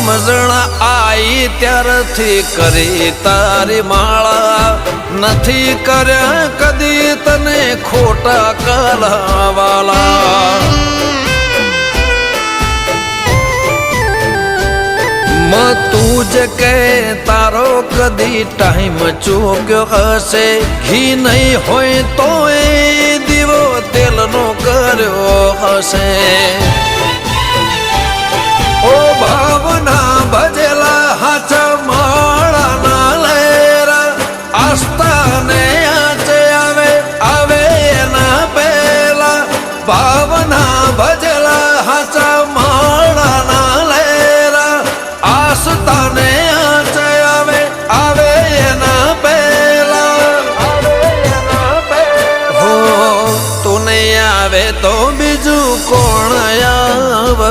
સમજણ આઈ ત્યારથી કરી તારી માળા નથી કર્યા કદી તને ખોટા કરાવાલા તું જ કે તારો કદી ટાઈમ ચૂક્યો હશે ઘી નહીં હોય તો એ દીવો તેલનો કર્યો હશે ઓ ભાવના ભજેલા હાચા માળાના લેરા આસ્થાને આચે આવે એના પેલા ભાવના ભજેલા હાચા માળાના લેરા આસ્થાને આચે આવે એના પેલા હો તું નહીં આવે તો બીજું કોણ